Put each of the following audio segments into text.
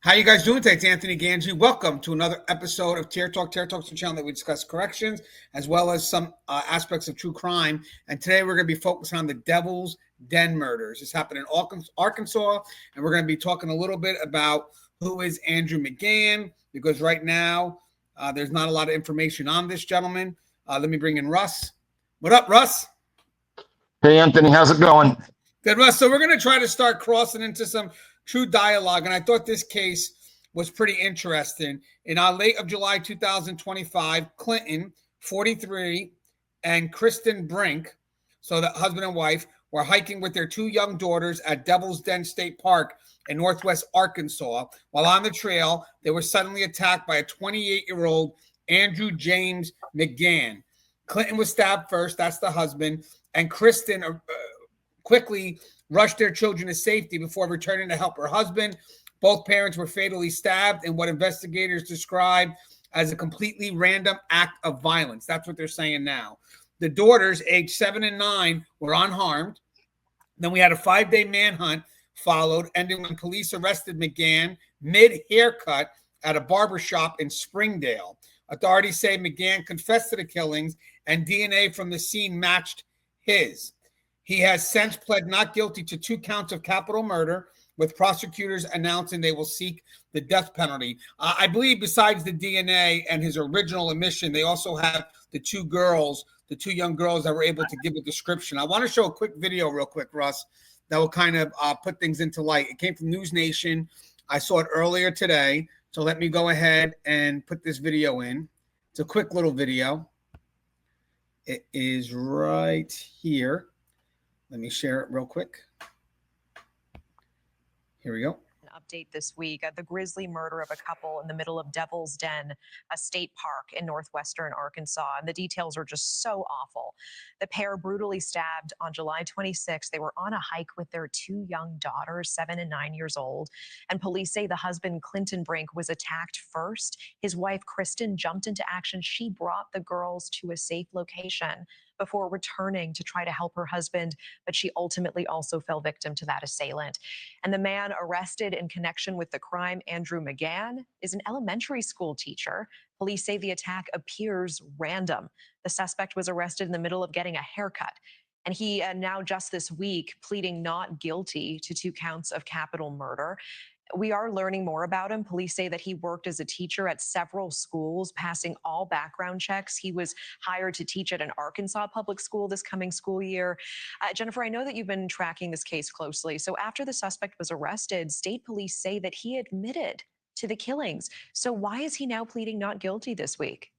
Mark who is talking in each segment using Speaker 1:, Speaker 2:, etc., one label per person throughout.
Speaker 1: How you guys doing today? It's Anthony Gangi. Welcome to another episode of Tear Talk. Tear Talk's a channel that we discuss corrections as well as some aspects of true crime. And today we're going to be focusing on the Devil's Den murders. This happened in Arkansas, and we're going to be talking a little bit about who is Andrew McGann, because right now there's not a lot of information on this gentleman. Let me bring in Russ. What up, Russ?
Speaker 2: Hey, Anthony, how's it going?
Speaker 1: Good, Russ. So we're going to try to start crossing into some true dialogue, and I thought this case was pretty interesting. In late of July 2025, Clinton, 43, and Cristen Brink, so the husband and wife, were hiking with their two young daughters at Devil's Den State Park in northwest Arkansas. While on the trail, they were suddenly attacked by a 28-year-old Andrew James McGann. Clinton was stabbed first, that's the husband, and Cristen quickly rushed their children to safety before returning to help her husband. Both parents were fatally stabbed in what investigators describe as a completely random act of violence. That's what they're saying now. The daughters, aged 7 and 9, were unharmed. Then we had a 5-day manhunt followed, ending when police arrested McGann mid-haircut at a barbershop in Springdale. Authorities say McGann confessed to the killings, and DNA from the scene matched his. He has since pled not guilty to 2 counts of capital murder, with prosecutors announcing they will seek the death penalty. I believe besides the DNA and his original admission, they also have the two young girls that were able to give a description. I want to show a quick video real quick, Russ, that will kind of put things into light. It came from News Nation. I saw it earlier today. So let me go ahead and put this video in. It's a quick little video. It is right here. Let me share it real quick. Here we go.
Speaker 3: An update this week: the grisly murder of a couple in the middle of Devil's Den, a state park in northwestern Arkansas. And the details are just so awful. The pair brutally stabbed on July 26th. They were on a hike with their 2 young daughters, 7 and 9 years old. And police say the husband, Clinton Brink, was attacked first. His wife, Cristen, jumped into action. She brought the girls to a safe location before returning to try to help her husband, but she ultimately also fell victim to that assailant. And the man arrested in connection with the crime, Andrew McGann, is an elementary school teacher. Police say the attack appears random. The suspect was arrested in the middle of getting a haircut, and he now just this week pleading not guilty to 2 counts of capital murder. We are learning more about him. Police say that he worked as a teacher at several schools, passing all background checks. He was hired to teach at an Arkansas public school this coming school year. Jennifer, I know that you've been tracking this case closely. So after the suspect was arrested, state police say that he admitted to the killings. So why is he now pleading not guilty this week?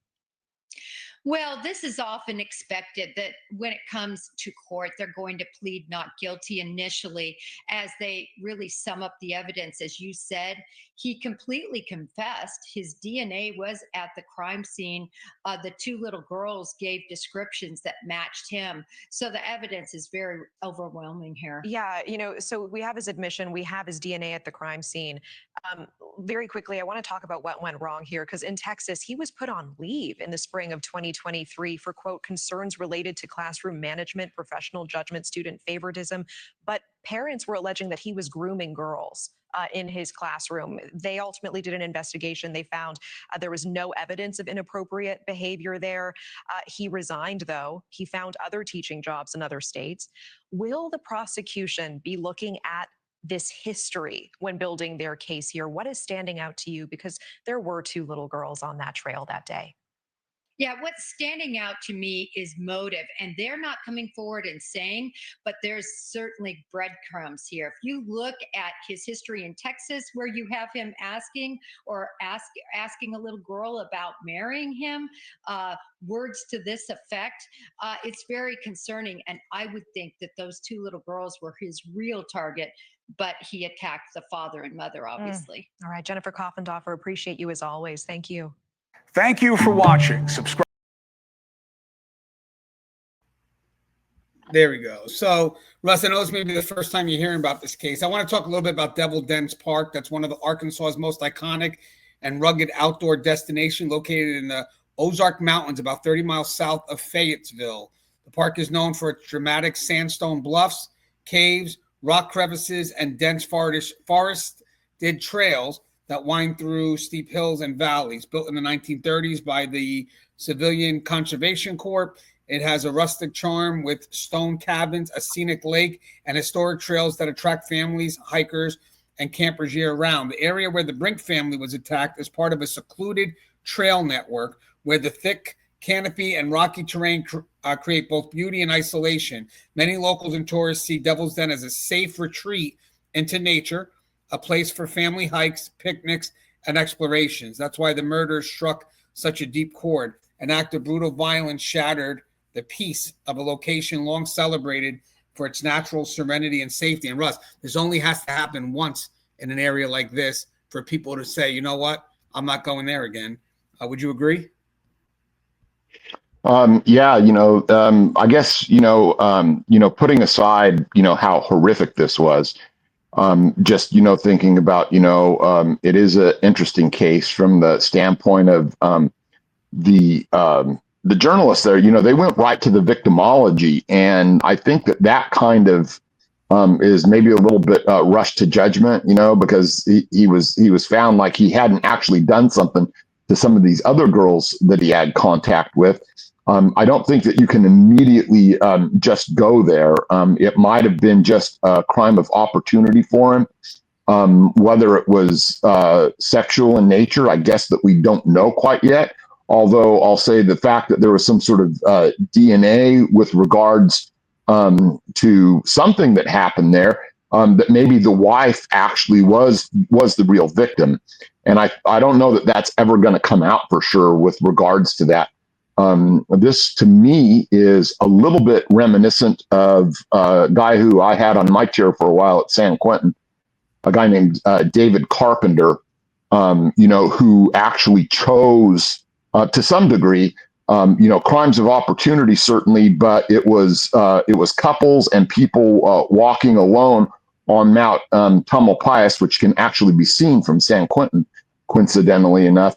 Speaker 4: Well, this is often expected that when it comes to court, they're going to plead not guilty initially as they really sum up the evidence. As you said, he completely confessed. His DNA was at the crime scene. The 2 little girls gave descriptions that matched him. So the evidence is very overwhelming here.
Speaker 3: Yeah, so we have his admission, we have his DNA at the crime scene. Very quickly, I want to talk about what went wrong here, because in Texas, he was put on leave in the spring of 2023 for, quote, concerns related to classroom management, professional judgment, student favoritism. But parents were alleging that he was grooming girls in his classroom. They ultimately did an investigation. They found there was no evidence of inappropriate behavior there. He resigned, though. He found other teaching jobs in other states. Will the prosecution be looking at this history when building their case here? What is standing out to you? Because there were 2 little girls on that trail that day.
Speaker 4: Yeah, what's standing out to me is motive, and they're not coming forward and saying, but there's certainly breadcrumbs here. If you look at his history in Texas, where you have him asking a little girl about marrying him, words to this effect, it's very concerning. And I would think that those 2 little girls were his real target, but he attacked the father and mother, obviously.
Speaker 3: All right, Jennifer Coffendorfer, appreciate you as always. Thank you.
Speaker 5: Thank you for watching. Subscribe.
Speaker 1: There we go. So, Russ, I know this may be the first time you're hearing about this case. I want to talk a little bit about Devil's Den Park. That's one of the Arkansas's most iconic and rugged outdoor destination, located in the Ozark Mountains, about 30 miles south of Fayetteville. The park is known for its dramatic sandstone bluffs, caves, rock crevices, and dense forested trails that wind through steep hills and valleys. Built in the 1930s by the Civilian Conservation Corps, it has a rustic charm with stone cabins, a scenic lake, and historic trails that attract families, hikers, and campers year-round. The area where the Brink family was attacked is part of a secluded trail network where the thick canopy and rocky terrain create both beauty and isolation. Many locals and tourists see Devil's Den as a safe retreat into nature, a place for family hikes, picnics, and explorations. That's why the murders struck such a deep chord. An act of brutal violence shattered the peace of a location long celebrated for its natural serenity and safety. And Russ, this only has to happen once in an area like this for people to say, you know what, I'm not going there again. Would you agree?
Speaker 2: Yeah, I guess, putting aside, how horrific this was, just, thinking about, it is an interesting case from the standpoint of the journalists there. They went right to the victimology, and I think that kind of is maybe a little bit rushed to judgment, because he was found like he hadn't actually done something to some of these other girls that he had contact with. I don't think that you can immediately just go there. It might have been just a crime of opportunity for him, whether it was sexual in nature. I guess that we don't know quite yet. Although I'll say the fact that there was some sort of DNA with regards to something that happened there, that maybe the wife actually was the real victim. And I don't know that that's ever going to come out for sure with regards to that. This to me is a little bit reminiscent of a guy who I had on my chair for a while at San Quentin, a guy named David Carpenter, who actually chose to some degree, crimes of opportunity, certainly, but it was couples and people walking alone on Mount Tamalpais, which can actually be seen from San Quentin, coincidentally enough.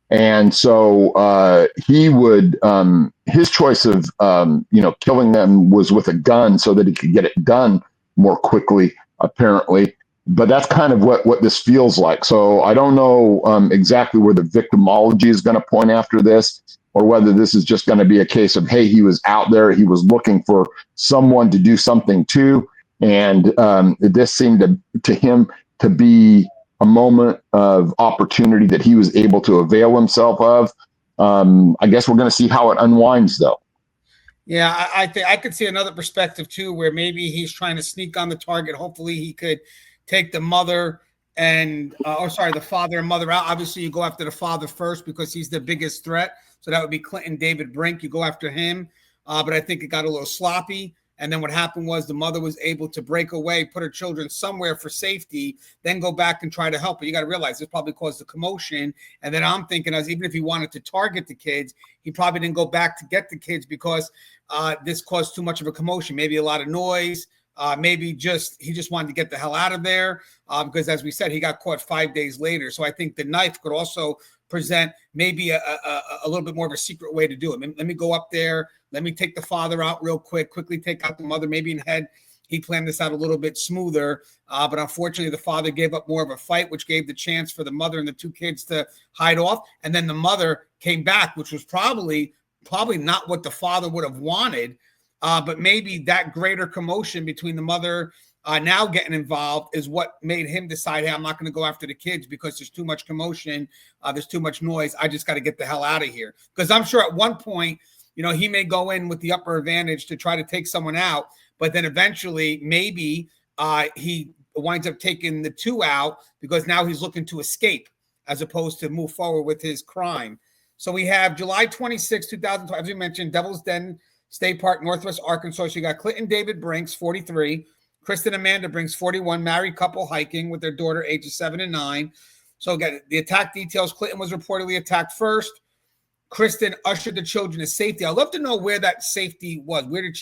Speaker 2: And so he would, his choice of, killing them was with a gun so that he could get it done more quickly, apparently. But that's kind of what this feels like. So I don't know exactly where the victimology is going to point after this, or whether this is just going to be a case of, hey, he was out there, he was looking for someone to do something to, and this seemed to him to be a moment of opportunity that he was able to avail himself of. I guess we're going to see how it unwinds, though.
Speaker 1: Yeah, I think I could see another perspective too, where maybe he's trying to sneak on the target. Hopefully, he could take the mother and, the father and mother out. Obviously, you go after the father first because he's the biggest threat. So that would be Clinton David Brink. You go after him. But I think it got a little sloppy. And then what happened was the mother was able to break away, put her children somewhere for safety, then go back and try to help. But you got to realize this probably caused a commotion. And then I'm thinking, as even if he wanted to target the kids, he probably didn't go back to get the kids because this caused too much of a commotion, maybe a lot of noise. Maybe he just wanted to get the hell out of there because, as we said, he got caught 5 days later. So I think the knife could also present maybe a little bit more of a secret way to do it. Let me go up there. Let me take the father out real quickly take out the mother. Maybe in head he planned this out a little bit smoother. But unfortunately, the father gave up more of a fight, which gave the chance for the mother and the two kids to hide off. And then the mother came back, which was probably not what the father would have wanted. But maybe that greater commotion between the mother now getting involved is what made him decide, hey, I'm not going to go after the kids because there's too much commotion. There's too much noise. I just got to get the hell out of here. Because I'm sure at one point, he may go in with the upper advantage to try to take someone out. But then eventually maybe he winds up taking the two out because now he's looking to escape as opposed to move forward with his crime. So we have July 26, 2012, as we mentioned, Devil's Den State Park, Northwest Arkansas. So you got Clinton David Brinks, 43. Kristen Amanda Brinks, 41. Married couple hiking with their daughter, ages 7 and 9. So again, the attack details. Clinton was reportedly attacked first. Kristen ushered the children to safety. I'd love to know where that safety was. Where did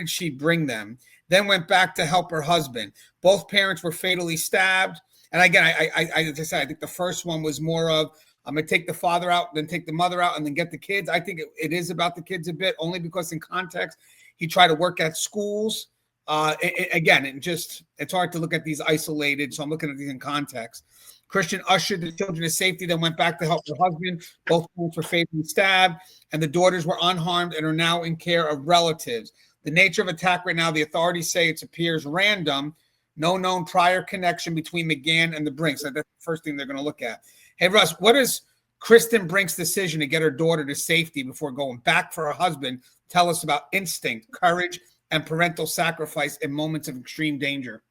Speaker 1: she bring them? Then went back to help her husband. Both parents were fatally stabbed. And again, I as I said, I think the first one was more of, I'm going to take the father out, then take the mother out, and then get the kids. I think it is about the kids a bit, only because in context, he tried to work at schools Again, it's hard to look at these isolated, so I'm looking at these in context. Cristen ushered the children to safety, then went back to help her husband. Both parents were fatally stabbed, and the daughters were unharmed and are now in care of relatives. The nature of attack right now, the authorities say it appears random. No known prior connection between McGann and the Brinks. So that's the first thing they're going to look at. Hey, Russ, what is Cristen Brink's decision to get her daughter to safety before going back for her husband tell us about instinct, courage, and parental sacrifice in moments of extreme danger?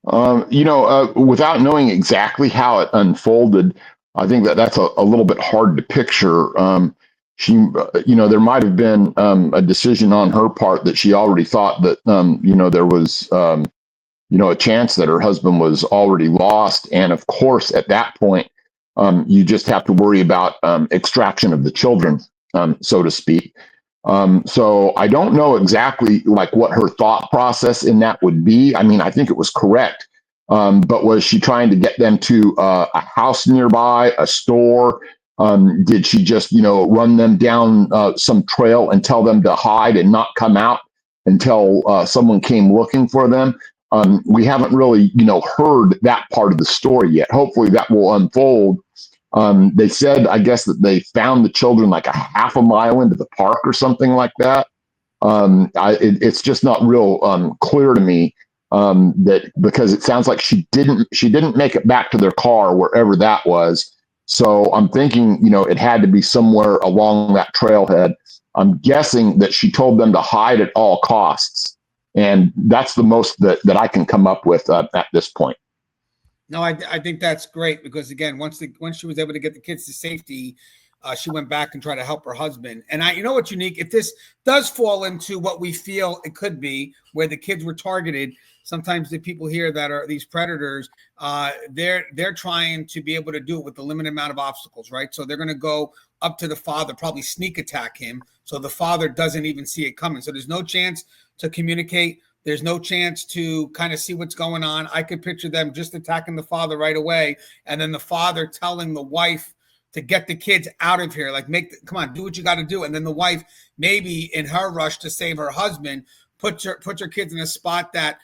Speaker 2: Without knowing exactly how it unfolded, I think that's a little bit hard to picture. There might have been a decision on her part that she already thought that, there was, a chance that her husband was already lost. And of course, at that point, you just have to worry about extraction of the children, so to speak. So I don't know exactly like what her thought process in that would be. I mean, I think it was correct. But was she trying to get them to a house nearby, a store? Did she just, run them down some trail and tell them to hide and not come out until someone came looking for them? We haven't really, heard that part of the story yet. Hopefully that will unfold. They said, I guess, that they found the children like a half a mile into the park or something like that. It's just not real clear to me that, because it sounds like she didn't make it back to their car, wherever that was. So I'm thinking, it had to be somewhere along that trailhead. I'm guessing that she told them to hide at all costs. And that's the most that I can come up with at this point.
Speaker 1: No, I think that's great, because again, once she was able to get the kids to safety, she went back and tried to help her husband. And what's unique, if this does fall into what we feel it could be, where the kids were targeted, sometimes the people here that are these predators, they're trying to be able to do it with the limited amount of obstacles, right? So they're going to go up to the father, probably sneak attack him, so the father doesn't even see it coming. So there's no chance to communicate. There's no chance to kind of see what's going on. I could picture them just attacking the father right away, and then the father telling the wife to get the kids out of here, like come on, do what you got to do. And then the wife, maybe in her rush to save her husband, puts her kids in a spot that,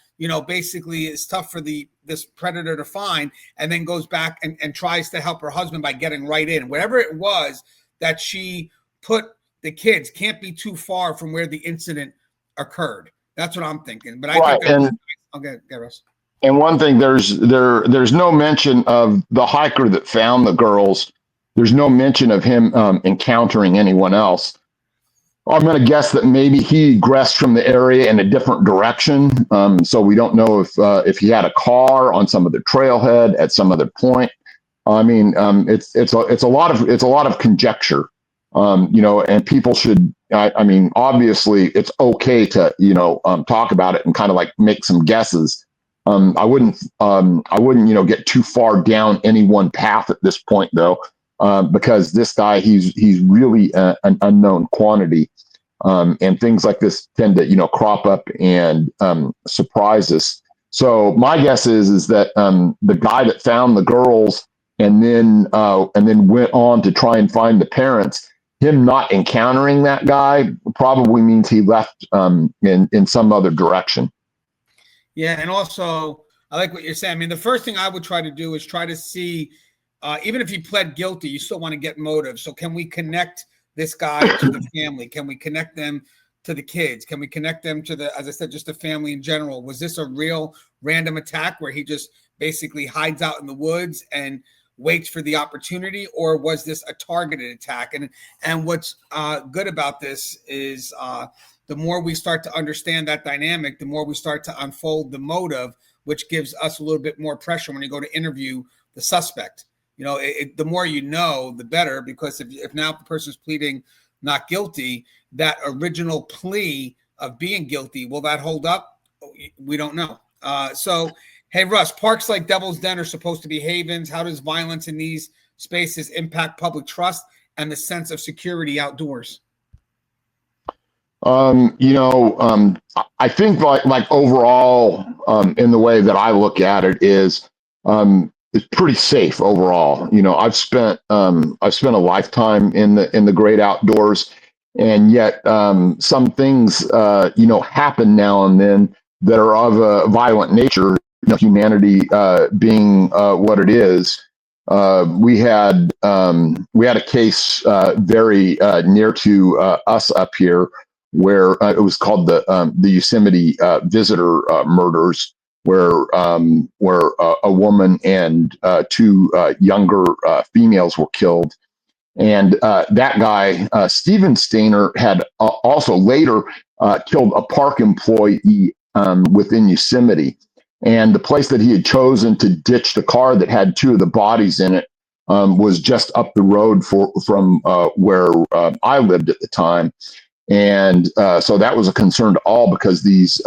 Speaker 1: basically is tough for this predator to find, and then goes back and tries to help her husband by getting right in. Whatever it was that she put the kids, can't be too far from where the incident occurred. That's what I'm thinking. But I think okay, Russ.
Speaker 2: And one thing, there's no mention of the hiker that found the girls. There's no mention of him encountering anyone else. I'm going to guess that maybe he egressed from the area in a different direction. So we don't know if he had a car on some other trailhead at some other point. I mean, it's a lot of conjecture. And people should. I mean, obviously, it's okay to talk about it and kind of like make some guesses. I wouldn't get too far down any one path at this point, though, because this guy, he's really an unknown quantity, and things like this tend to crop up and surprise us. So my guess is that the guy that found the girls and then went on to try and find the parents, him not encountering that guy probably means he left in some other direction.
Speaker 1: Yeah, and also I like what you're saying. I mean, the first thing I would try to do is try to see, even if he pled guilty, you still want to get motive. So can we connect this guy to the family? Can we connect them to the kids? Can we connect them to as I said, just the family in general? Was this a real random attack where he just basically hides out in the woods and waits for the opportunity, or was this a targeted attack? And what's good about this is the more we start to understand that dynamic, the more we start to unfold the motive, which gives us a little bit more pressure when you go to interview the suspect. The more the better, because if now the person's pleading not guilty, that original plea of being guilty, will that hold up? We don't know. So hey, Russ, parks like Devil's Den are supposed to be havens. How does violence in these spaces impact public trust and the sense of security outdoors?
Speaker 2: I think like overall, in the way that I look at it is, it's pretty safe overall. I've spent a lifetime in the great outdoors, And yet some things, happen now and then that are of a violent nature, humanity being what it is. We had a case very near to us up here where it was called the Yosemite visitor murders, where a woman and two younger females were killed. And that guy, Steven Stainer, had also later killed a park employee within Yosemite. And the place that he had chosen to ditch the car that had two of the bodies in it was just up the road from where I lived at the time. And so that was a concern to all, because these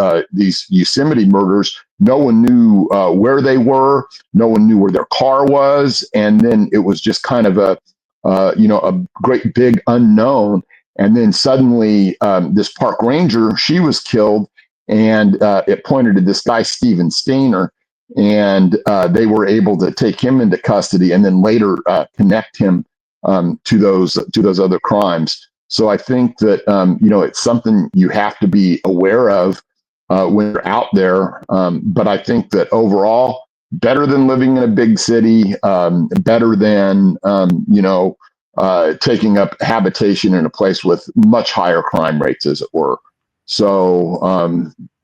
Speaker 2: Yosemite murders, no one knew where they were, no one knew where their car was, and then it was just kind of a great big unknown. And then suddenly, this park ranger, she was killed, and it pointed to this guy, Steven Stainer, and they were able to take him into custody and then later connect him to those other crimes. So I think that it's something you have to be aware of when you're out there. But I think that overall, better than living in a big city, better than taking up habitation in a place with much higher crime rates, as it were. So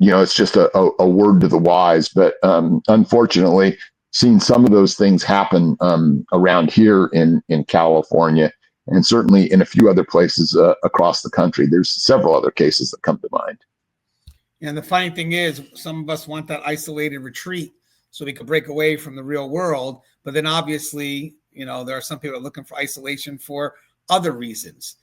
Speaker 2: it's just a word to the wise. But unfortunately, seen some of those things happen around here in California, and certainly in a few other places across the country. There's several other cases that come to mind.
Speaker 1: And the funny thing is, some of us want that isolated retreat so we could break away from the real world. But then obviously, there are some people looking for isolation for other reasons.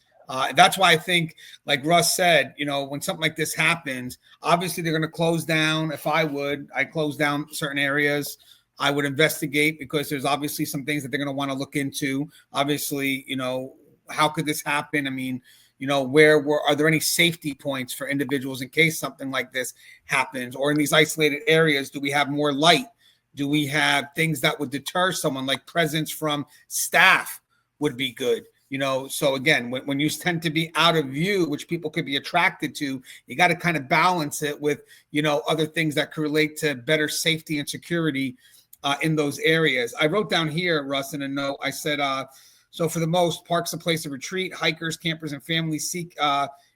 Speaker 1: That's why I think, like Russ said, when something like this happens, obviously they're going to close down. If I'd close down certain areas. I would investigate, because there's obviously some things that they're going to want to look into. Obviously, how could this happen? I mean, are there any safety points for individuals in case something like this happens? Or in these isolated areas, do we have more light? Do we have things that would deter someone, like presence from staff would be good? So again, when you tend to be out of view, which people could be attracted to, you got to kind of balance it with, other things that could relate to better safety and security in those areas. I wrote down here, Russ, in a note, I said, so for the most, parks a place of retreat. Hikers, campers, and families seek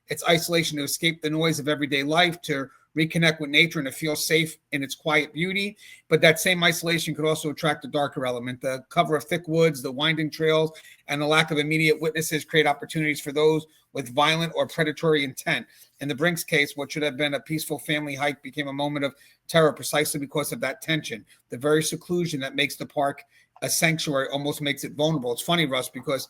Speaker 1: its isolation to escape the noise of everyday life, to reconnect with nature, and to feel safe in its quiet beauty. But that same isolation could also attract a darker element. The cover of thick woods, the winding trails, and the lack of immediate witnesses create opportunities for those with violent or predatory intent. In the Brinks case, what should have been a peaceful family hike became a moment of terror precisely because of that tension. The very seclusion that makes the park a sanctuary almost makes it vulnerable. It's funny, Russ, because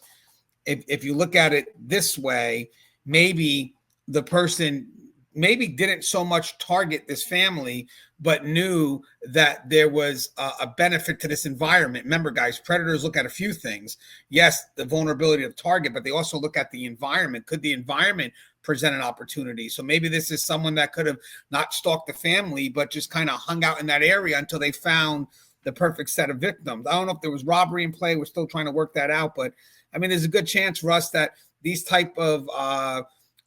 Speaker 1: if you look at it this way, maybe the person didn't so much target this family, but knew that there was a benefit to this environment. Remember, guys, predators look at a few things. Yes, the vulnerability of target, but they also look at the environment. Could the environment present an opportunity? So maybe this is someone that could have not stalked the family, but just kind of hung out in that area until they found the perfect set of victims. I don't know if there was robbery in play. We're still trying to work that out. But, I mean, there's a good chance, Russ, that these type of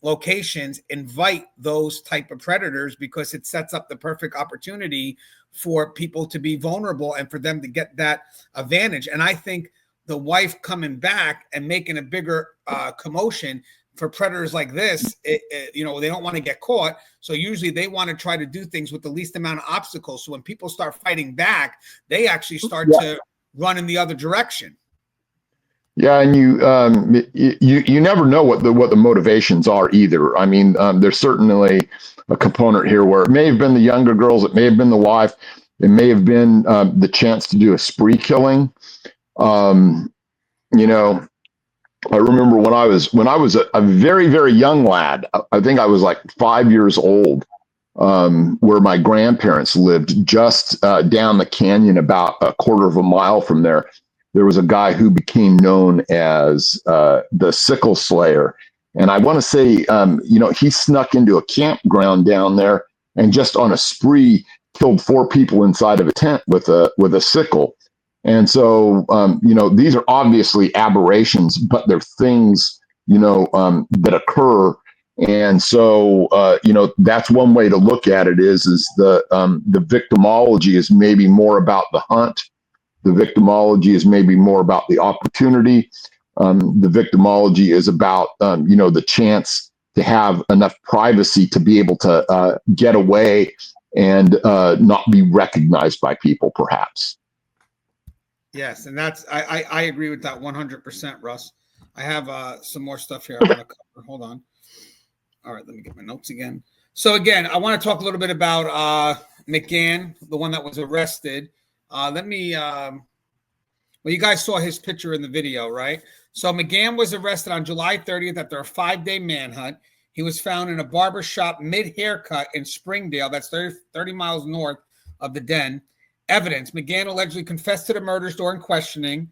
Speaker 1: locations invite those type of predators, because it sets up the perfect opportunity for people to be vulnerable and for them to get that advantage. And I think the wife coming back and making a bigger commotion for predators like this, they don't want to get caught. So usually they want to try to do things with the least amount of obstacles. So when people start fighting back, they actually start to run in the other direction.
Speaker 2: Yeah, and you never know what the motivations are either. I mean, there's certainly a component here where it may have been the younger girls, it may have been the wife, it may have been the chance to do a spree killing. I remember when I was a very, very young lad. I think I was like 5 years old, where my grandparents lived just down the canyon, about a quarter of a mile from there. There was a guy who became known as the Sickle Slayer. And I want to say, he snuck into a campground down there and just on a spree killed 4 people inside of a tent with a sickle. And so, these are obviously aberrations, but they're things that occur. And so, that's one way to look at it is the victimology is maybe more about the hunt. The victimology is maybe more about the opportunity. The victimology is about, the chance to have enough privacy to be able to get away and not be recognized by people, perhaps.
Speaker 1: Yes, and I agree with that 100%, Russ. I have some more stuff here I want to cover. Hold on. All right, let me get my notes again. So again, I want to talk a little bit about McGann, the one that was arrested. Well, you guys saw his picture in the video, right? So McGann was arrested on July 30th after a 5-day manhunt. He was found in a barber shop mid-haircut in Springdale, that's 30 miles north of the den. Evidence: McGann allegedly confessed to the murders during questioning.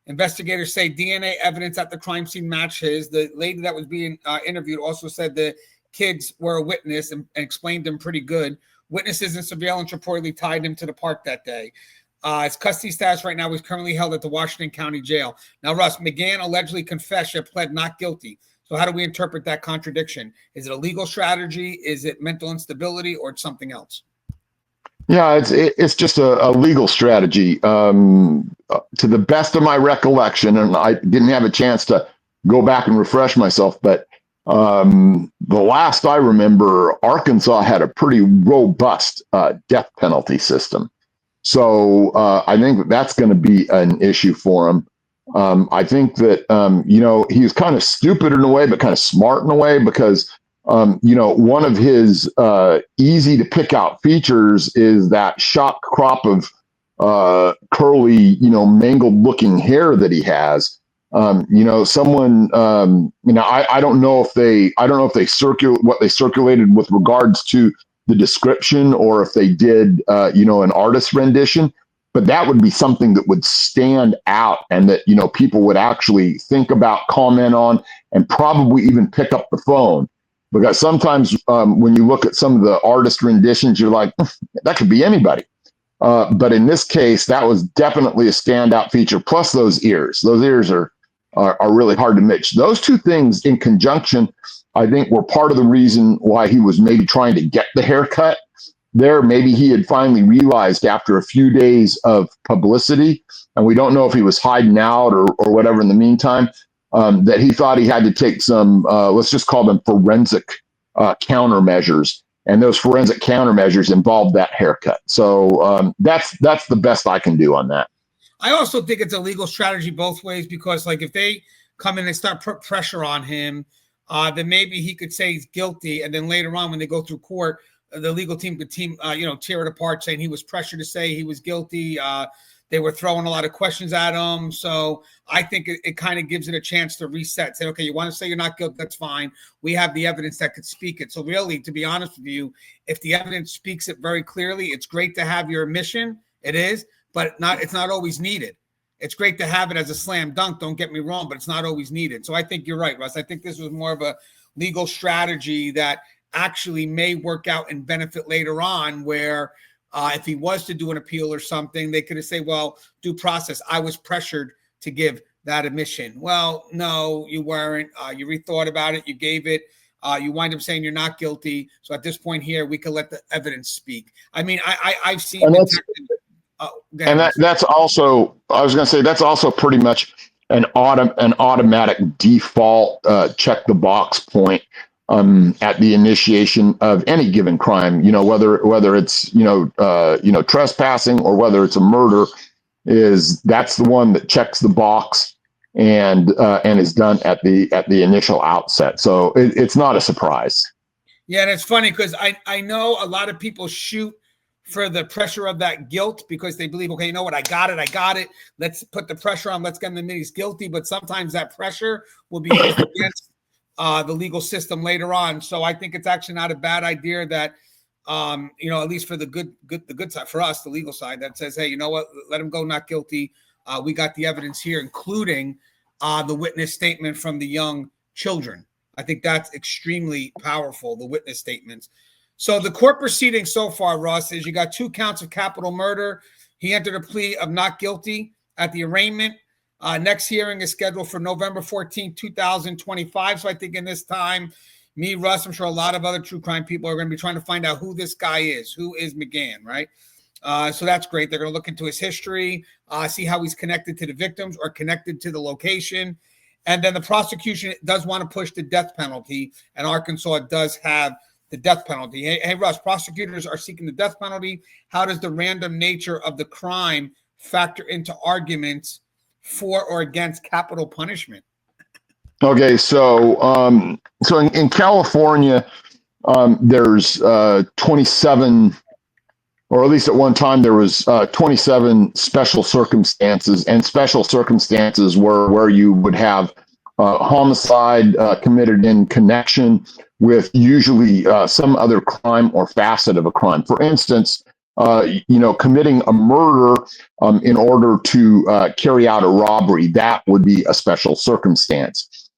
Speaker 1: Investigators say DNA evidence at the crime scene matched his. The lady that was being interviewed also said the kids were a witness and explained them pretty good. Witnesses and surveillance reportedly tied him to the park that day. His custody status right now is currently held at the Washington County Jail. Now, Russ, McGann allegedly confessed yet pled not guilty. So how do we interpret that contradiction? Is it a legal strategy? Is it mental instability, or it's something else?
Speaker 2: Yeah, it's just a legal strategy. To the best of my recollection, and I didn't have a chance to go back and refresh myself, but the last I remember, Arkansas had a pretty robust death penalty system. So I think that's going to be an issue for him. I think that, he's kind of stupid in a way, but kind of smart in a way, because one of his easy to pick out features is that shock crop of curly, mangled looking hair that he has. I don't know if they circulated with regards to the description, or if they did, an artist rendition, but that would be something that would stand out and that, people would actually think about, comment on, and probably even pick up the phone. Because sometimes when you look at some of the artist renditions, you're like, that could be anybody. But in this case, that was definitely a standout feature. Plus those ears. Those ears are really hard to mix. Those two things in conjunction, I think, were part of the reason why he was maybe trying to get the haircut there. Maybe he had finally realized after a few days of publicity, and we don't know if he was hiding out or whatever in the meantime, that he thought he had to take some, let's just call them forensic countermeasures. And those forensic countermeasures involved that haircut. So that's the best I can do on that.
Speaker 1: I also think it's a legal strategy both ways, because like if they come in and start put pressure on him, then maybe he could say he's guilty. And then later on, when they go through court, the legal team could tear it apart, saying he was pressured to say he was guilty. They were throwing a lot of questions at him. So I think it kind of gives it a chance to reset. Say, okay, you want to say you're not guilty? That's fine. We have the evidence that could speak it. So really, to be honest with you, if the evidence speaks it very clearly, it's great to have your admission. It is, but it's not always needed. It's great to have it as a slam dunk. Don't get me wrong, but it's not always needed. So I think you're right, Russ. I think this was more of a legal strategy that actually may work out and benefit later on, where if he was to do an appeal or something, they could have said, well, due process, I was pressured to give that admission. Well, no, you weren't. You rethought about it. You gave it. You wind up saying you're not guilty. So at this point here, we can let the evidence speak. I mean, I've seen
Speaker 2: that's also, I was going to say, that's also pretty much an automatic default check the box point at the initiation of any given crime, whether it's, trespassing or whether it's a murder, that's the one that checks the box and is done at the initial outset. So it's not a surprise.
Speaker 1: Yeah. And it's funny because I know a lot of people shoot for the pressure of that guilt because they believe, okay, you know what? I got it. Let's put the pressure on. Let's get him admit he's guilty. But sometimes that pressure will be used against the legal system later on. So I think it's actually not a bad idea that, at least for the good side, for us, the legal side, that says, hey, you know what, let him go not guilty. We got the evidence here, including the witness statement from the young children. I think that's extremely powerful, the witness statements. So the court proceeding so far, Russ, is you got 2 counts of capital murder. He entered a plea of not guilty at the arraignment. Next hearing is scheduled for November 14, 2025. So I think in this time, me, Russ, I'm sure a lot of other true crime people are going to be trying to find out who this guy is. Who is McGann, right? So that's great. They're going to look into his history, see how he's connected to the victims or connected to the location. And then the prosecution does want to push the death penalty, and Arkansas does have the death penalty. Hey, Russ, prosecutors are seeking the death penalty. How does the random nature of the crime factor into arguments for or against capital punishment?
Speaker 2: Okay, so in California, there's 27, or at least at one time there was 27 special circumstances, and special circumstances were where you would have homicide committed in connection with usually some other crime or facet of a crime. For instance, committing a murder in order to carry out a robbery, that would be a special circumstance.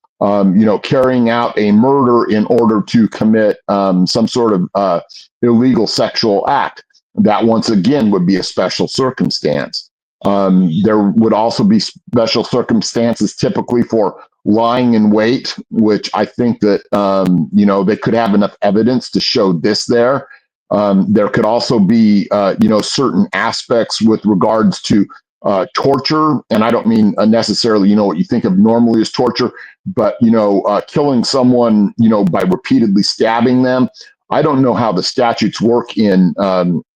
Speaker 2: Carrying out a murder in order to commit some sort of illegal sexual act, that once again would be a special circumstance. There would also be special circumstances typically for lying in wait, which I think that, they could have enough evidence to show this there. There could also be, certain aspects with regards to torture. And I don't mean necessarily, what you think of normally as torture, but, killing someone, by repeatedly stabbing them. I don't know how the statutes work in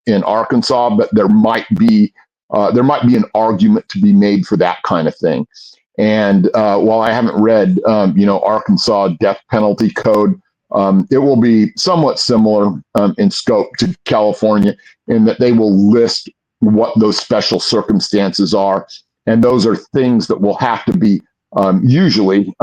Speaker 2: Arkansas, but there might be an argument to be made for that kind of thing. And while I haven't read, Arkansas death penalty code, it will be somewhat similar in scope to California in that they will list what those special circumstances are. And those are things that will have to be usually,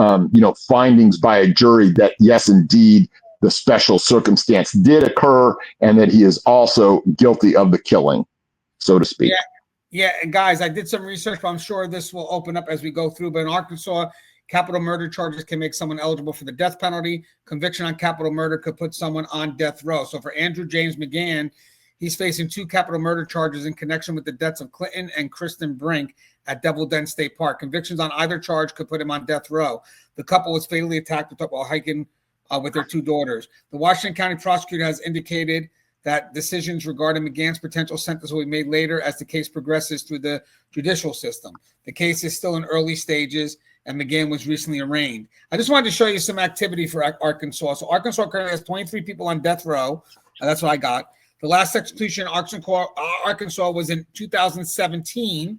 Speaker 2: findings by a jury that, yes, indeed, the special circumstance did occur and that he is also guilty of the killing, so to speak.
Speaker 1: Yeah, and guys, I did some research, but I'm sure this will open up as we go through. But in Arkansas, capital murder charges can make someone eligible for the death penalty. Conviction on capital murder could put someone on death row. So for Andrew James McGann, he's facing 2 capital murder charges in connection with the deaths of Clinton and Cristen Brink at Devil Den State Park. Convictions on either charge could put him on death row. The couple was fatally attacked while hiking with their 2 daughters. The Washington County prosecutor has indicated that decisions regarding McGann's potential sentence will be made later as the case progresses through the judicial system. The case is still in early stages, and McGann was recently arraigned. I just wanted to show you some activity for Arkansas. So Arkansas currently has 23 people on death row. That's what I got. The last execution in Arkansas was in 2017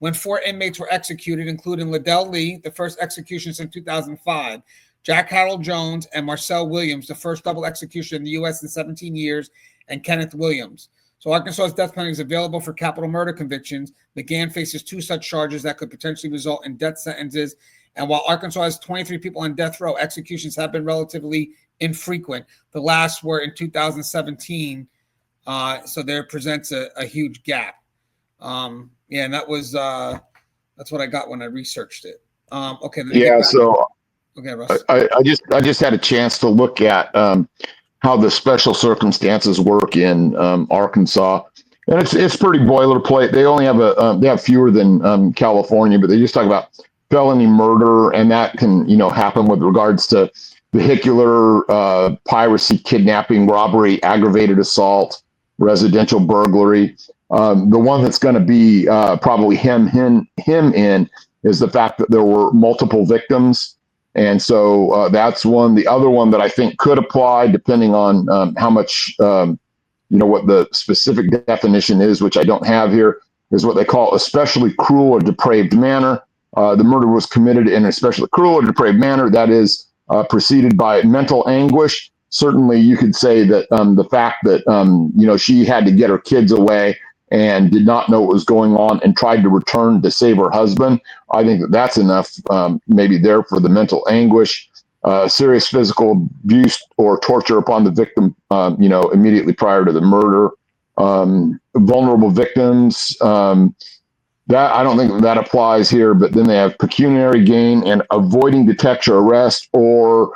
Speaker 1: when 4 inmates were executed, including Liddell Lee, the first execution since 2005, Jack Harold Jones, and Marcel Williams, the first double execution in the U.S. in 17 years, and Kenneth Williams. So Arkansas's death penalty is available for capital murder convictions. McGann faces 2 such charges that could potentially result in death sentences. And while Arkansas has 23 people on death row, executions have been relatively infrequent. The last were in 2017. So there presents a huge gap. And that was that's what I got when I researched it. Okay.
Speaker 2: Yeah. So
Speaker 1: okay, Russ.
Speaker 2: I just had a chance to look at how the special circumstances work in Arkansas, and it's pretty boilerplate. They only have they have fewer than California, but they just talk about felony murder, and that can happen with regards to vehicular piracy, kidnapping, robbery, aggravated assault, residential burglary. The one that's going to be probably him in is the fact that there were multiple victims. And so that's one. The other one that I think could apply, depending on how much, what the specific definition is, which I don't have here, is what they call especially cruel or depraved manner. The murder was committed in an especially cruel or depraved manner, that is preceded by mental anguish. Certainly, you could say that the fact that, she had to get her kids away and did not know what was going on and tried to return to save her husband. I think that's enough maybe there for the mental anguish, serious physical abuse or torture upon the victim, immediately prior to the murder, vulnerable victims. That I don't think that applies here, but then they have pecuniary gain and avoiding detection or arrest or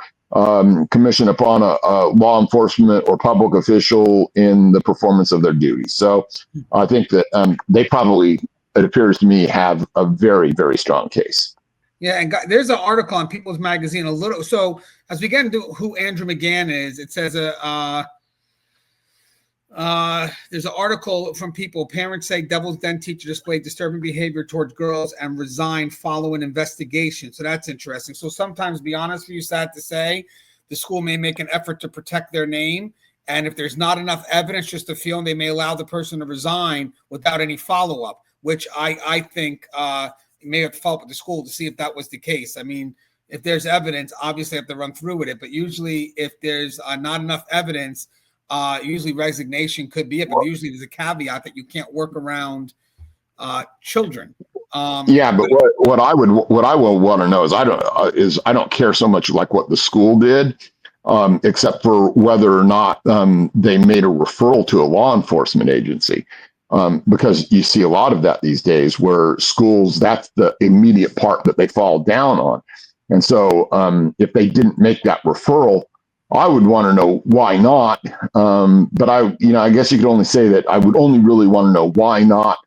Speaker 2: commission upon a law enforcement or public official in the performance of their duties. So I think that they probably it appears to me, have a very, very strong case.
Speaker 1: Yeah, and there's an article on People's Magazine a little. So as we get into who Andrew McGann is, it says there's an article from People. Parents say Devil's Den teacher displayed disturbing behavior towards girls and resigned following investigation. So that's interesting. So sometimes, to be honest with you, sad to say, the school may make an effort to protect their name. And if there's not enough evidence, just a feeling, they may allow the person to resign without any follow-up, which I think may have to follow up with the school to see if that was the case. I mean, if there's evidence, obviously I have to run through with it. But usually if there's not enough evidence, usually resignation could be it. But usually there's a caveat that you can't work around children.
Speaker 2: Yeah, but what I will want to know is I don't care so much like what the school did, except for whether or not they made a referral to a law enforcement agency. Because you see a lot of that these days where schools, that's the immediate part that they fall down on. And so if they didn't make that referral, I would want to know why not. But I guess you could only say that I would only really want to know why not,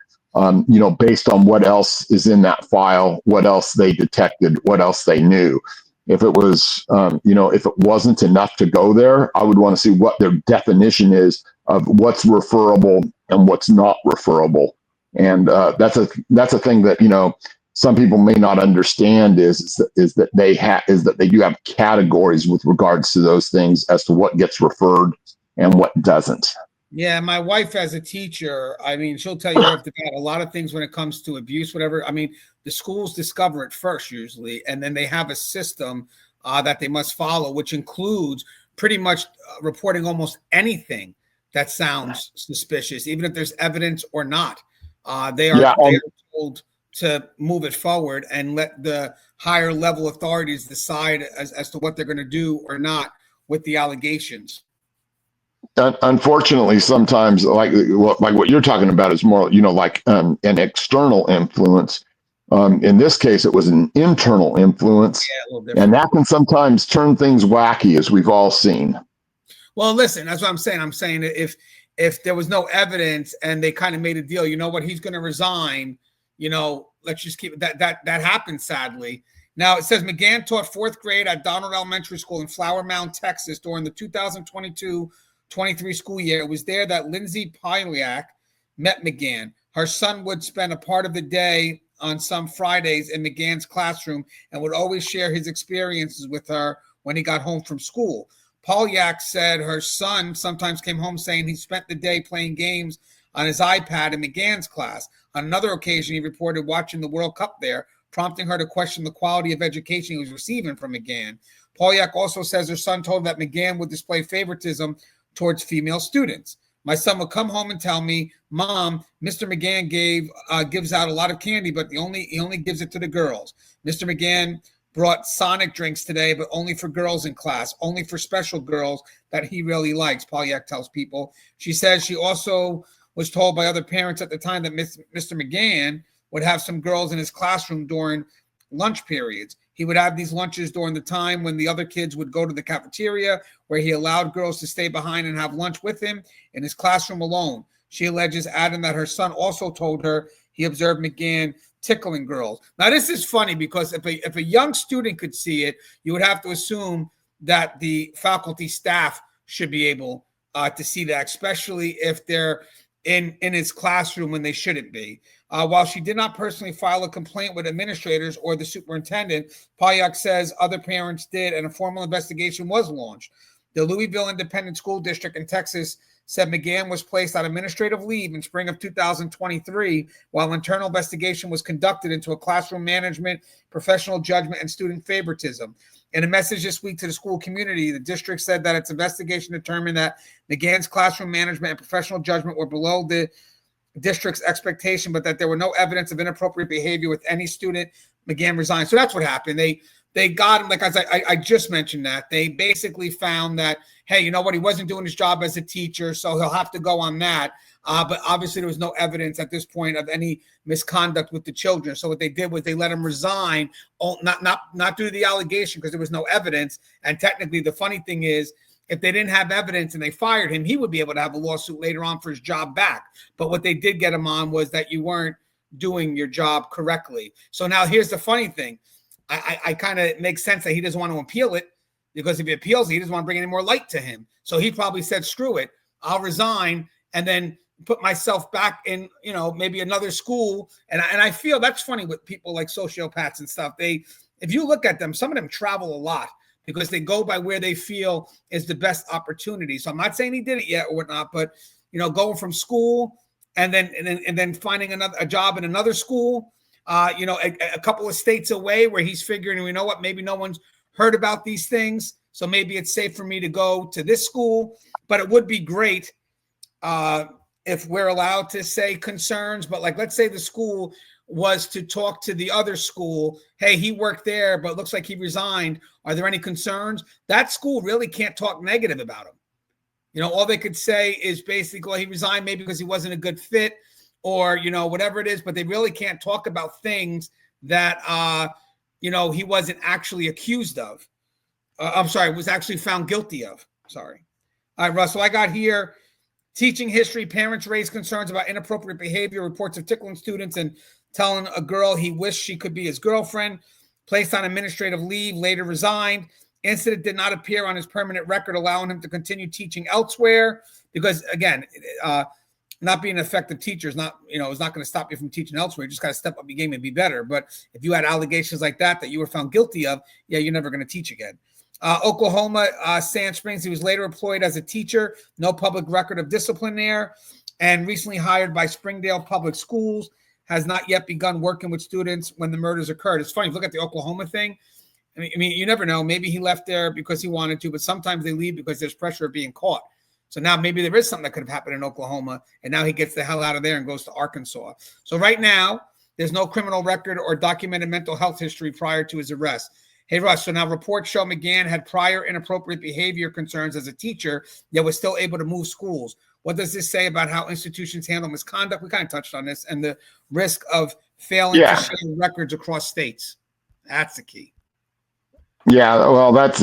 Speaker 2: based on what else is in that file, what else they detected, what else they knew. If it was, if it wasn't enough to go there, I would want to see what their definition is of what's referable and what's not referable. And that's a thing that, some people may not understand is that they do have categories with regards to those things as to what gets referred and what doesn't.
Speaker 1: Yeah, my wife as a teacher, I mean, she'll tell you off the bat a lot of things when it comes to abuse, whatever. I mean, the schools discover it first usually, and then they have a system that they must follow, which includes pretty much reporting almost anything that sounds suspicious, even if there's evidence or not. They are told to move it forward and let the higher level authorities decide as to what they're going to do or not with the allegations.
Speaker 2: Unfortunately, sometimes like what you're talking about is more, like an external influence. In this case, it was an internal influence, and that can sometimes turn things wacky, as we've all seen.
Speaker 1: Well, listen, that's what I'm saying. I'm saying that if there was no evidence and they kind of made a deal, you know what, he's going to resign. Let's just keep that happened, sadly. Now it says McGann taught fourth grade at Donald Elementary School in Flower Mound, Texas during the 2022-23 school year. It was there that Lindsay Polyak met McGann. Her son would spend a part of the day on some Fridays in McGann's classroom and would always share his experiences with her when he got home from school. Polyak said her son sometimes came home saying he spent the day playing games on his iPad in McGann's class. On another occasion, he reported watching the World Cup there, prompting her to question the quality of education he was receiving from McGann. Polyak also says her son told that McGann would display favoritism towards female students. My son would come home and tell me, "Mom, Mr. McGann gives out a lot of candy, but he only gives it to the girls. Mr. McGann brought Sonic drinks today, but only for girls in class, only for special girls that he really likes," Polyak tells People. She says she also was told by other parents at the time that Mr. McGann would have some girls in his classroom during lunch periods. He would have these lunches during the time when the other kids would go to the cafeteria, where he allowed girls to stay behind and have lunch with him in his classroom alone. She alleges, adding that her son also told her he observed McGann tickling girls. Now, this is funny because if a young student could see it, you would have to assume that the faculty staff should be able to see that, especially if they're in his classroom when they shouldn't be. While she did not personally file a complaint with administrators or the superintendent, Polyak says other parents did, and a formal investigation was launched. The Louisville Independent School District in Texas said McGann was placed on administrative leave in spring of 2023 while internal investigation was conducted into a classroom management, professional judgment, and student favoritism. In a message this week to the school community, the district said that its investigation determined that McGann's classroom management and professional judgment were below the district's expectation, but that there were no evidence of inappropriate behavior with any student. McGann resigned. So that's what happened. They got him, like as I just mentioned that. They basically found that, hey, you know what, he wasn't doing his job as a teacher, so he'll have to go on that. But obviously there was no evidence at this point of any misconduct with the children. So what they did was they let him resign, not due to the allegation because there was no evidence. And technically the funny thing is, if they didn't have evidence and they fired him, he would be able to have a lawsuit later on for his job back. But what they did get him on was that you weren't doing your job correctly. So now here's the funny thing. I kind of makes sense that he doesn't want to appeal it, because if he appeals, he doesn't want to bring any more light to him. So he probably said, screw it, I'll resign and then put myself back in, maybe another school. And I feel that's funny with people like sociopaths and stuff. If you look at them, some of them travel a lot because they go by where they feel is the best opportunity. So I'm not saying he did it yet or whatnot, but going from school and then finding a job in another school, a couple of states away where he's figuring, maybe no one's heard about these things, so maybe it's safe for me to go to this school. But it would be great if we're allowed to say concerns, but like, let's say the school was to talk to the other school. Hey, he worked there, but looks like he resigned. Are there any concerns? That school really can't talk negative about him. All they could say is basically, well, he resigned maybe because he wasn't a good fit or, whatever it is, but they really can't talk about things that, he wasn't actually accused of. Was actually found guilty of. Sorry. All right, Russell, I got here. Teaching history, parents raise concerns about inappropriate behavior, reports of tickling students and telling a girl he wished she could be his girlfriend. Placed on administrative leave, later resigned. Incident did not appear on his permanent record, allowing him to continue teaching elsewhere. Because, again, not being an effective teacher is not, is not going to stop you from teaching elsewhere. You just got to step up your game and be better. But if you had allegations like that you were found guilty of, you're never going to teach again. Oklahoma, Sand Springs, he was later employed as a teacher. No public record of discipline there. And recently hired by Springdale Public Schools. Has not yet begun working with students when the murders occurred. It's funny, look at the Oklahoma thing. I mean, you never know. Maybe he left there because he wanted to, but sometimes they leave because there's pressure of being caught. So now maybe there is something that could have happened in Oklahoma, and now he gets the hell out of there and goes to Arkansas. So right now, there's no criminal record or documented mental health history prior to his arrest. Hey, Russ, so now reports show McGann had prior inappropriate behavior concerns as a teacher, yet was still able to move schools. What does this say about how institutions handle misconduct? We kind of touched on this, and the risk of failing to share records across states. That's the key.
Speaker 2: Yeah, well, that's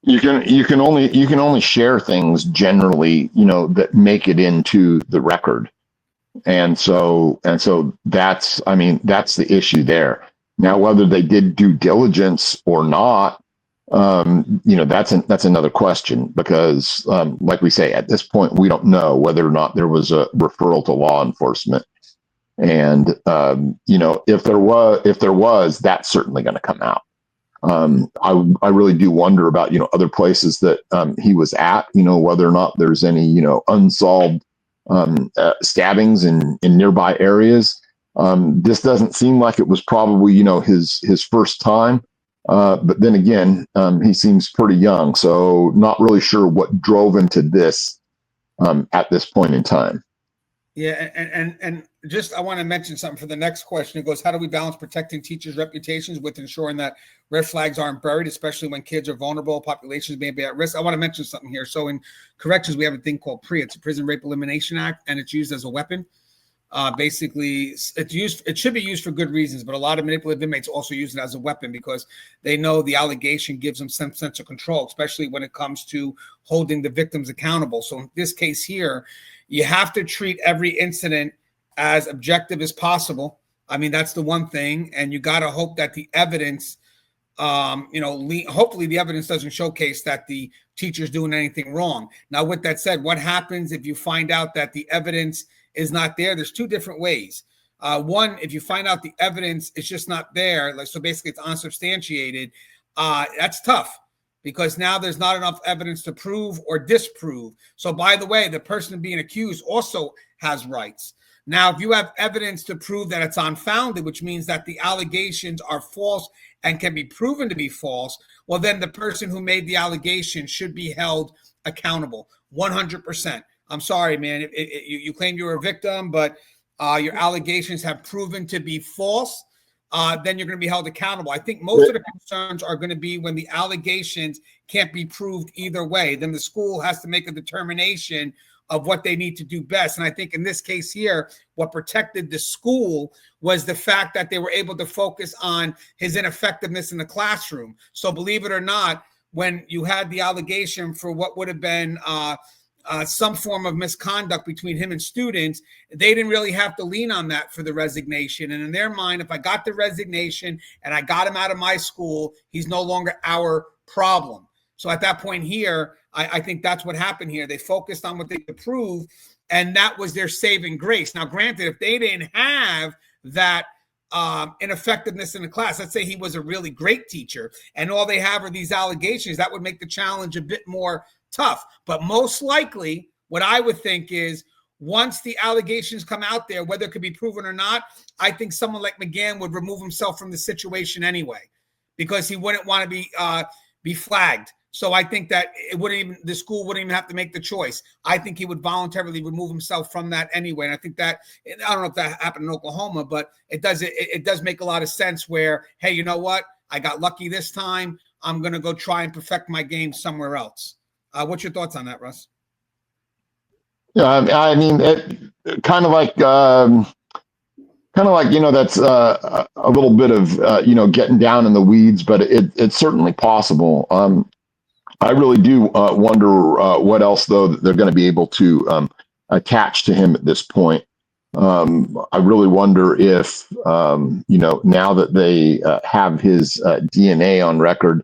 Speaker 2: you can only share things generally, that make it into the record. And so that's the issue there. Now, whether they did due diligence or not, that's another question, because like we say, at this point, we don't know whether or not there was a referral to law enforcement. And, if there was, that's certainly going to come out. I really do wonder about, other places that he was at, whether or not there's any, unsolved stabbings in nearby areas. This doesn't seem like it was probably, his first time. But then again, he seems pretty young, so not really sure what drove him to this at this point in time.
Speaker 1: Yeah, and just I want to mention something for the next question. It goes, how do we balance protecting teachers' reputations with ensuring that red flags aren't buried, especially when kids are vulnerable, populations may be at risk? I want to mention something here. So in corrections, we have a thing called PREA. It's a Prison Rape Elimination Act, and it's used as a weapon. Basically, it should be used for good reasons, but a lot of manipulative inmates also use it as a weapon because they know the allegation gives them some sense of control, especially when it comes to holding the victims accountable. So in this case here, you have to treat every incident as objective as possible. I mean, that's the one thing. And you got to hope that the evidence, hopefully the evidence doesn't showcase that the teacher's doing anything wrong. Now, with that said, what happens if you find out that the evidence is not there? There's two different ways. One, if you find out the evidence is just not there, so basically it's unsubstantiated, that's tough because now there's not enough evidence to prove or disprove. So by the way, the person being accused also has rights. Now, if you have evidence to prove that it's unfounded, which means that the allegations are false and can be proven to be false, well, then the person who made the allegation should be held accountable 100%. I'm sorry, man. You claim you were a victim, but your allegations have proven to be false. Then you're going to be held accountable. I think most of the concerns are going to be when the allegations can't be proved either way. Then the school has to make a determination of what they need to do best. And I think in this case here, what protected the school was the fact that they were able to focus on his ineffectiveness in the classroom. So believe it or not, when you had the allegation for what would have been some form of misconduct between him and students, they didn't really have to lean on that for the resignation. And in their mind, if I got the resignation and I got him out of my school, he's no longer our problem. So at that point here, I think that's what happened here. They focused on what they could prove, and that was their saving grace. Now, granted, if they didn't have that ineffectiveness in the class, let's say he was a really great teacher and all they have are these allegations, that would make the challenge a bit more tough. But most likely what I would think is once the allegations come out there, whether it could be proven or not, I think someone like McGann would remove himself from the situation anyway, because he wouldn't want to be flagged. So I think that the school wouldn't even have to make the choice. I think he would voluntarily remove himself from that anyway. And I think that, I don't know if that happened in Oklahoma, but it does make a lot of sense where, hey, you know what? I got lucky this time. I'm going to go try and perfect my game somewhere else. What's your thoughts on that, Russ?
Speaker 2: Yeah, I mean, kind of like, that's a little bit of, getting down in the weeds, but it's certainly possible. I really do wonder what else, though, that they're going to be able to attach to him at this point. I really wonder if, now that they have his DNA on record,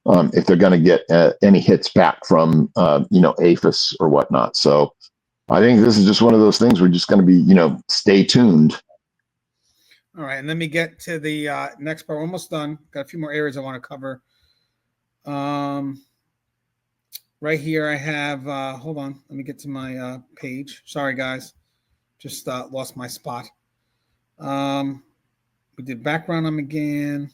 Speaker 2: if they're going to get any hits back from, APHIS or whatnot. So I think this is just one of those things we're just going to be, stay tuned.
Speaker 1: All right. And let me get to the next part. We're almost done. Got a few more areas I want to cover. Right here, I have, hold on, let me get to my page. Sorry, guys. Just lost my spot. We did background on McGann.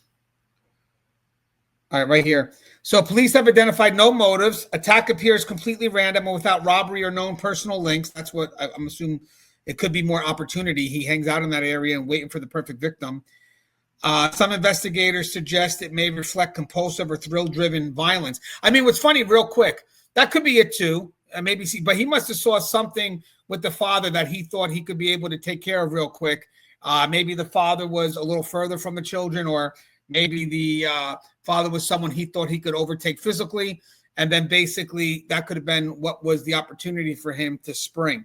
Speaker 1: All right, right here. So police have identified no motives. Attack appears completely random and without robbery or known personal links. That's what I'm assuming. It could be more opportunity. He hangs out in that area and waiting for the perfect victim. Some investigators suggest it may reflect compulsive or thrill-driven violence. I mean, what's funny, real quick, that could be it too. But he must have saw something with the father that he thought he could be able to take care of real quick. Maybe the father was a little further from the children, or maybe the father was someone he thought he could overtake physically. And then basically that could have been what was the opportunity for him to spring.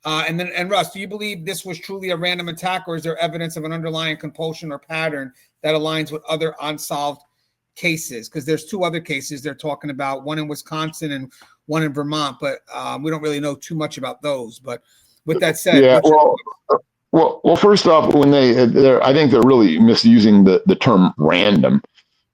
Speaker 1: And Russ, do you believe this was truly a random attack, or is there evidence of an underlying compulsion or pattern that aligns with other unsolved cases? Because there's two other cases they're talking about, one in Wisconsin and one in Vermont, but we don't really know too much about those. But with that said,
Speaker 2: yeah, well, first off, when I think they're really misusing the term random.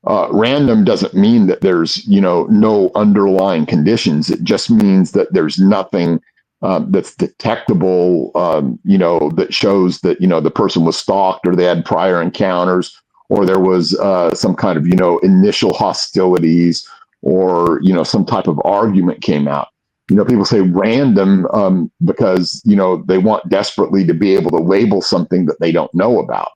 Speaker 2: Random doesn't mean that there's no underlying conditions. It just means that there's nothing that's detectable, that shows that, the person was stalked, or they had prior encounters, or there was some kind of, initial hostilities, or, some type of argument came out. People say random because, they want desperately to be able to label something that they don't know about.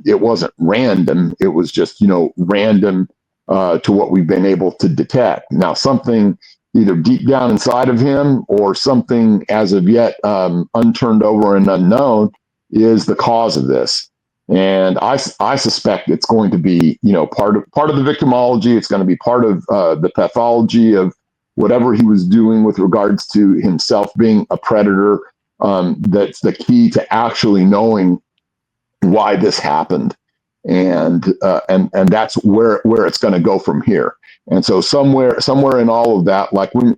Speaker 2: It wasn't random. It was just, random to what we've been able to detect. Now, something either deep down inside of him or something as of yet unturned over and unknown is the cause of this. And I suspect it's going to be, part of the victimology. It's going to be part of the pathology of whatever he was doing with regards to himself being a predator. That's the key to actually knowing why this happened. And that's where it's going to go from here. And so somewhere in all of that, like when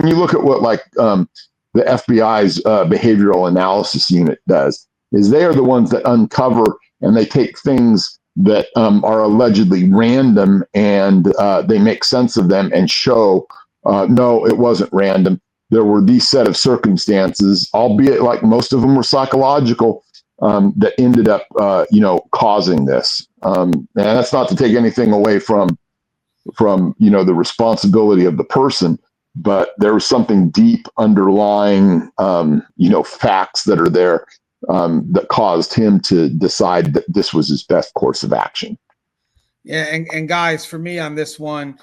Speaker 2: you look at what the FBI's behavioral analysis unit does, is they are the ones that uncover and they take things that are allegedly random and they make sense of them and show, no, it wasn't random. There were these set of circumstances, albeit like most of them were psychological, that ended up, causing this. And that's not to take anything away from the responsibility of the person, but there was something deep underlying, facts that are there that caused him to decide that this was his best course of action.
Speaker 1: Yeah, and guys, for me on this one,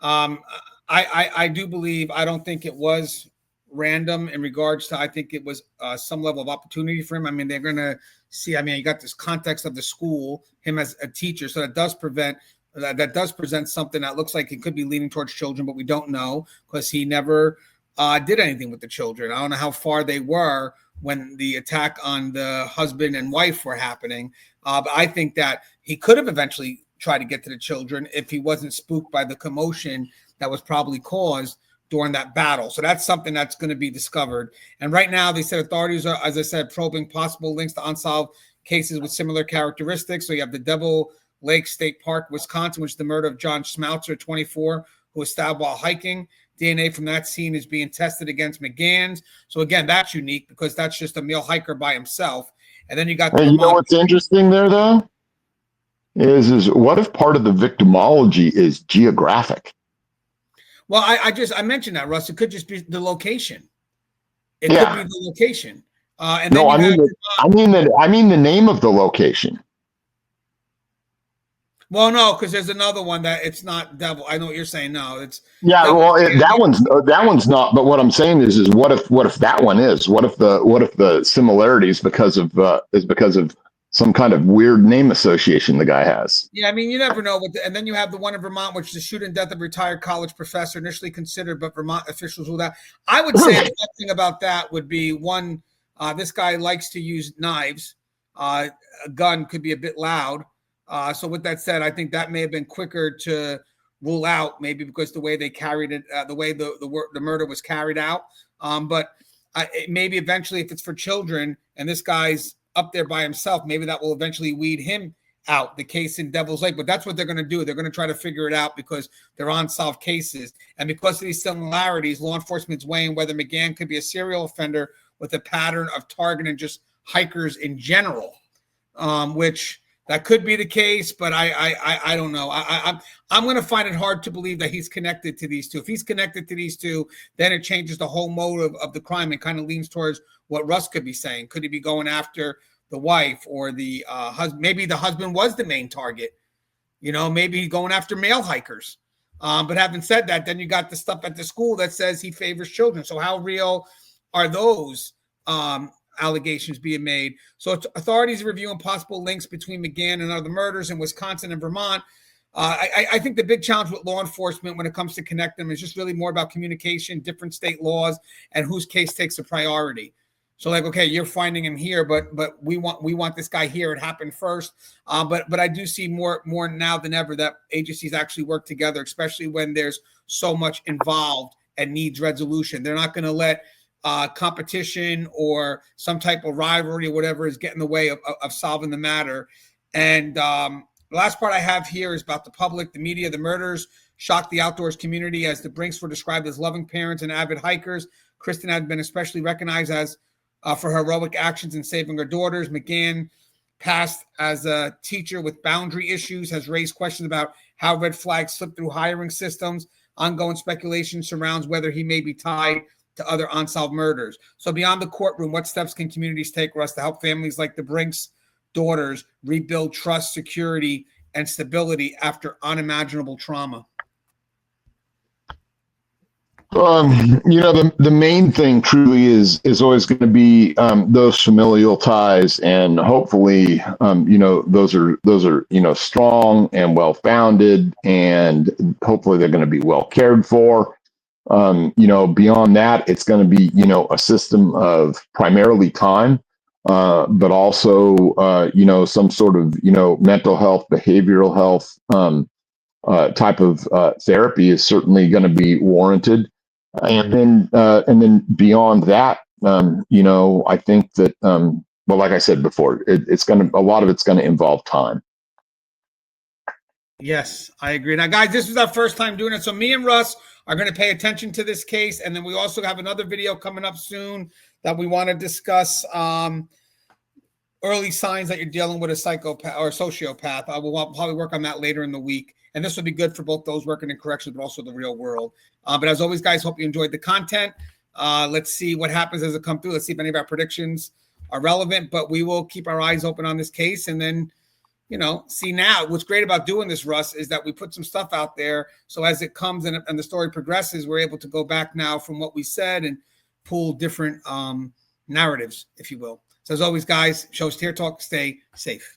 Speaker 1: I do believe, I don't think it was random in regards to, I think it was some level of opportunity for him. I mean, they're going to see, you got this context of the school, him as a teacher. So that does present something that looks like it could be leaning towards children, but we don't know because he never did anything with the children. I don't know how far they were when the attack on the husband and wife were happening. But I think that he could have eventually tried to get to the children if he wasn't spooked by the commotion that was probably caused during that battle. So that's something that's going to be discovered. And right now, they said authorities are, as I said, probing possible links to unsolved cases with similar characteristics. So you have the Devil Lake State Park, Wisconsin, which is the murder of John Schmautzer, 24, who was stabbed while hiking. DNA from that scene is being tested against McGann's. So again, that's unique because that's just a male hiker by himself. And then you got
Speaker 2: Hey, you know what's interesting there, though, is what if part of the victimology is geographic?
Speaker 1: Well, I mentioned that, Russ. It could just be the location. It could be the location. And
Speaker 2: no,
Speaker 1: then
Speaker 2: I mean the name of the location.
Speaker 1: Well, no, because there's another one that it's not Devil. I know what you're saying. No, it's
Speaker 2: that one's not. But what I'm saying is what if that one is? What if the similarities because of some kind of weird name association the guy has?
Speaker 1: Yeah, I mean, you never know. And then you have the one in Vermont, which is the shooting death of a retired college professor, initially considered, but Vermont officials ruled out. I would say the best thing about that would be one. This guy likes to use knives. A gun could be a bit loud. So with that said, I think that may have been quicker to rule out, maybe because the way they carried it, the way the murder was carried out. But maybe eventually, if it's for children and this guy's up there by himself, maybe that will eventually weed him out, the case in Devil's Lake. But that's what they're going to do. They're going to try to figure it out because they're unsolved cases. And because of these similarities, law enforcement's weighing whether McGann could be a serial offender with a pattern of targeting just hikers in general, which that could be the case, but I don't know. I'm going to find it hard to believe that he's connected to these two. If he's connected to these two, then it changes the whole motive of the crime and kind of leans towards what Russ could be saying. Could he be going after the wife or the husband? Maybe the husband was the main target. You know, maybe he's going after male hikers. But having said that, then you got the stuff at the school that says he favors children. So how real are those allegations being made? So authorities are reviewing possible links between McGann and other murders in Wisconsin and Vermont. I think the big challenge with law enforcement when it comes to connect them is just really more about communication, different state laws, and whose case takes a priority. So like, okay, you're finding him here, but we want this guy here. It happened first. But I do see more now than ever that agencies actually work together, especially when there's so much involved and needs resolution. They're not going to let competition or some type of rivalry or whatever is getting in the way of solving the matter. And the last part I have here is about the public, the media. The murders shocked the outdoors community as the Brinks were described as loving parents and avid hikers. Cristen had been especially recognized as for heroic actions in saving her daughters. McGann, passed as a teacher with boundary issues, has raised questions about how red flags slip through hiring systems. Ongoing speculation surrounds whether he may be tied to other unsolved murders. So beyond the courtroom, what steps can communities take, Russ, to help families like the Brinks daughters rebuild trust, security, and stability after unimaginable trauma?
Speaker 2: The main thing truly is always going to be those familial ties, and hopefully, those are strong and well founded, and hopefully they're going to be well cared for. Beyond that, it's going to be a system of primarily time, but also some sort of mental health, behavioral health type of therapy is certainly going to be warranted. And then beyond that, I think that, like I said before, a lot of it's going to involve time.
Speaker 1: Yes, I agree. Now, guys, this is our first time doing it. So me and Russ are going to pay attention to this case. And then we also have another video coming up soon that we want to discuss early signs that you're dealing with a psychopath or a sociopath. I will probably work on that later in the week. And this will be good for both those working in corrections, but also the real world. But as always, guys, hope you enjoyed the content. Let's see what happens as it comes through. Let's see if any of our predictions are relevant, but we will keep our eyes open on this case. And then, see now what's great about doing this, Russ, is that we put some stuff out there. So as it comes and the story progresses, we're able to go back now from what we said and pull different narratives, if you will. So as always, guys, show's Tear Talk. Stay safe.